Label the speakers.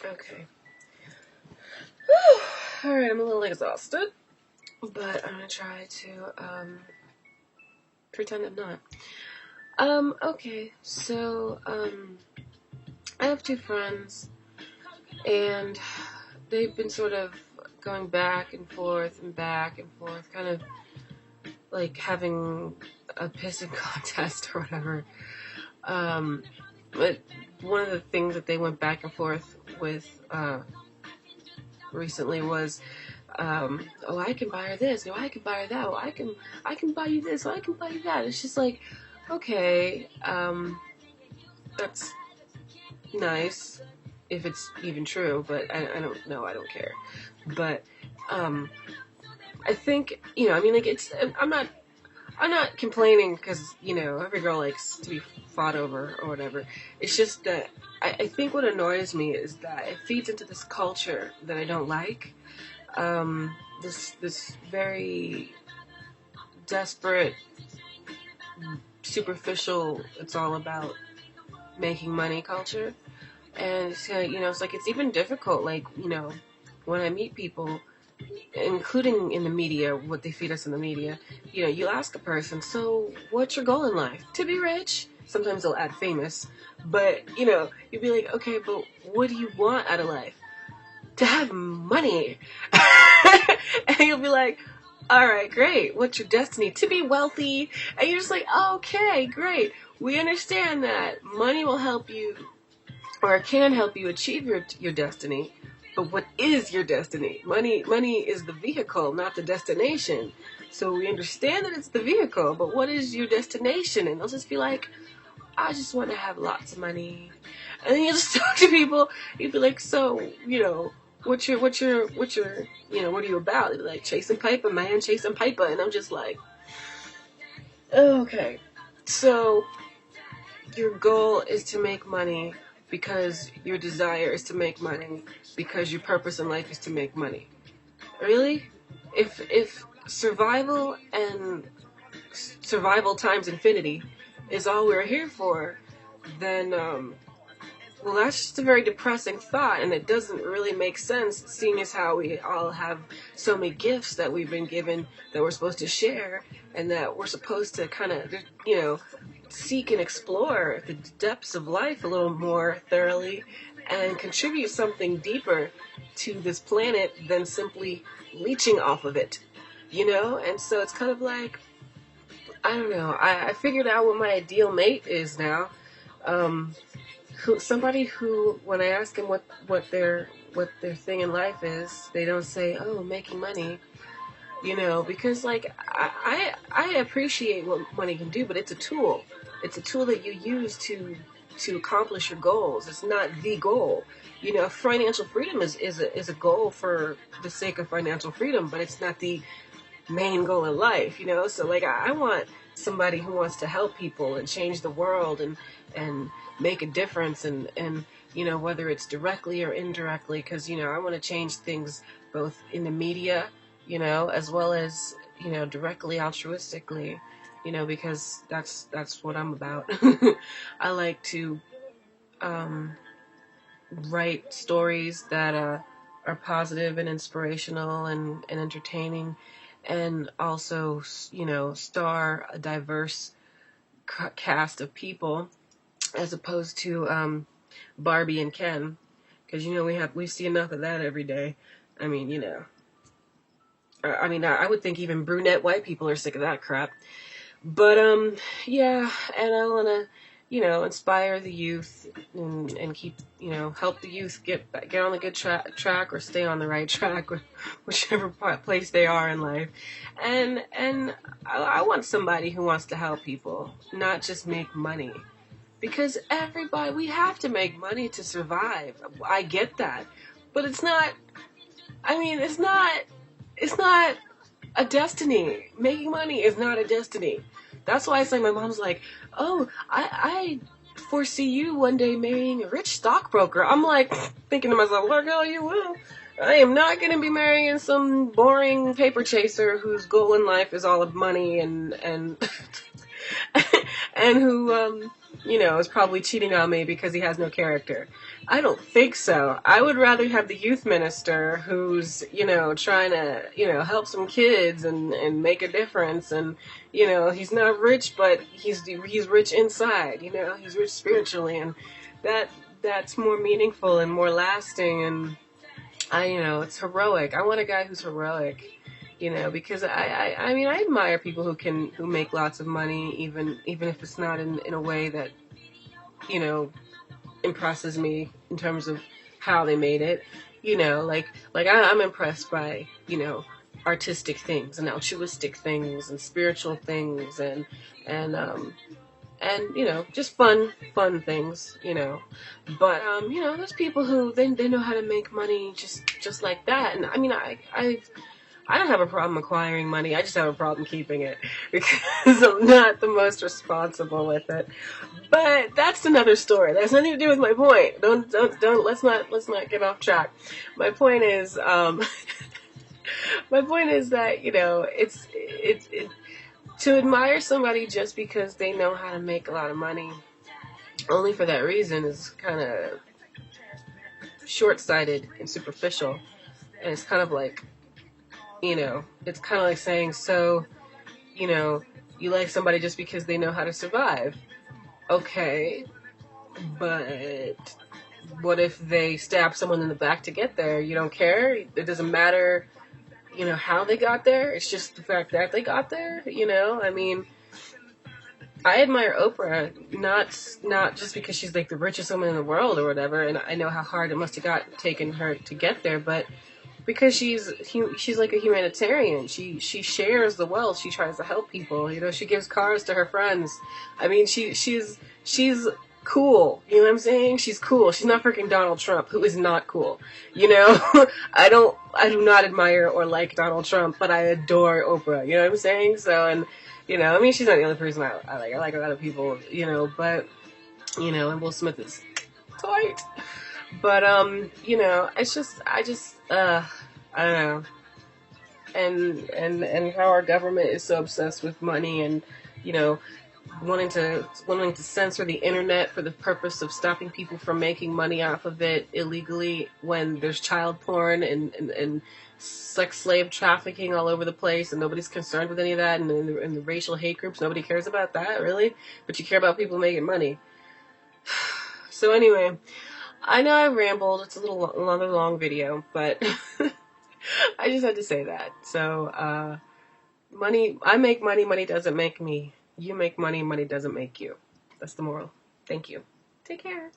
Speaker 1: Okay. Alright, I'm a little exhausted, but I'm gonna try to pretend I'm not. Okay, so I have two friends, and they've been sort of going back and forth, kind of like having a pissing contest or whatever. But one of the things that they went back and forth with recently was, oh, I can buy her this, no, I can buy her that, oh, I can buy you this, oh, I can buy you that. It's just like, okay, that's nice if it's even true, but I don't know, I don't care. But I think, I mean, like, I'm not complaining because, every girl likes to be fought over or whatever. It's just that I think what annoys me is that it feeds into this culture that I don't like. This very desperate, superficial, it's all about making money culture. And, it's like, it's even difficult, like, when I meet people, including in the media, what they feed us in the media, you ask a person, so what's your goal in life? To be rich? Sometimes they'll add famous. But, you'd be like, okay, but what do you want out of life? To have money. And you'll be like, all right, great. What's your destiny? To be wealthy. And you're just like, okay, great. We understand that money will help you, or can help you achieve your destiny. But what is your destiny? Money is the vehicle, not the destination. So we understand that it's the vehicle, but what is your destination? And they'll just be like, I just want to have lots of money. And then you just talk to people, you'd be like, so, what are you about? They'd be like, chasing paper, man, chasing paper. And I'm just like, okay. So your goal is to make money because your desire is to make money because your purpose in life is to make money. Really? If survival and survival times infinity is all we're here for, then, well, that's just a very depressing thought, and it doesn't really make sense, seeing as how we all have so many gifts that we've been given that we're supposed to share, and that we're supposed to kind of, seek and explore the depths of life a little more thoroughly and contribute something deeper to this planet than simply leeching off of it, And so it's kind of like, I don't know. I figured out what my ideal mate is now. Somebody who, when I ask them what their thing in life is, they don't say, oh, making money. Because like I appreciate what money can do, but it's a tool. It's a tool that you use to accomplish your goals. It's not the goal. Financial freedom is a goal for the sake of financial freedom, but it's not the main goal in life. So like I want somebody who wants to help people and change the world and make a difference and whether it's directly or indirectly, because I want to change things both in the media, as well as, directly altruistically, because that's what I'm about. I like to write stories that are positive and inspirational and entertaining, and also, star a diverse cast of people, as opposed to Barbie and Ken, because we see enough of that every day. I mean, I would think even brunette white people are sick of that crap. But yeah, and I want to, inspire the youth and keep, help the youth get on the good track or stay on the right track, whichever place they are in life. And I want somebody who wants to help people, not just make money. Because we have to make money to survive. I get that. But it's not a destiny. Making money is not a destiny. That's why it's like my mom's like, oh, I foresee you one day marrying a rich stockbroker. I'm like, thinking to myself, well, girl, you will. I am not going to be marrying some boring paper chaser whose goal in life is all of money and and who, is probably cheating on me because he has no character. I don't think so. I would rather have the youth minister who's, trying to, help some kids and make a difference. And, he's not rich, but he's rich inside, he's rich spiritually. And that, that's more meaningful and more lasting. And it's heroic. I want a guy who's heroic, because I mean, I admire people who make lots of money, even if it's not in a way that, you know, impresses me in terms of how they made it. I'm impressed by, artistic things and altruistic things and spiritual things and just fun things, but there's people who they know how to make money just like that. And I mean, I don't have a problem acquiring money. I just have a problem keeping it because I'm not the most responsible with it. But that's another story. That has nothing to do with my point. Don't let's not get off track. My point is my point is that it's to admire somebody just because they know how to make a lot of money only for that reason is kind of short-sighted and superficial. And it's kind of like, it's kind of like saying, so, you like somebody just because they know how to survive. Okay, but what if they stab someone in the back to get there? You don't care? It doesn't matter, how they got there? It's just the fact that they got there, I mean, I admire Oprah, not just because she's like the richest woman in the world or whatever, and I know how hard it must have taken her to get there, but because she's like a humanitarian. She shares the wealth. She tries to help people. She gives cars to her friends. I mean, she's cool. You know what I'm saying? She's cool. She's not freaking Donald Trump, who is not cool. I do not admire or like Donald Trump, but I adore Oprah. You know what I'm saying? So, and I mean, she's not the only person I like. I like a lot of people. But and Will Smith is tight. But, it's just, I don't know. And how our government is so obsessed with money and, wanting to censor the internet for the purpose of stopping people from making money off of it illegally when there's child porn and sex slave trafficking all over the place and nobody's concerned with any of that. And in the racial hate groups, nobody cares about that, really. But you care about people making money. So anyway, I know I rambled. It's a little another long video, but I just had to say that. So, money, I make money, money doesn't make me. You make money, money doesn't make you. That's the moral. Thank you. Take care.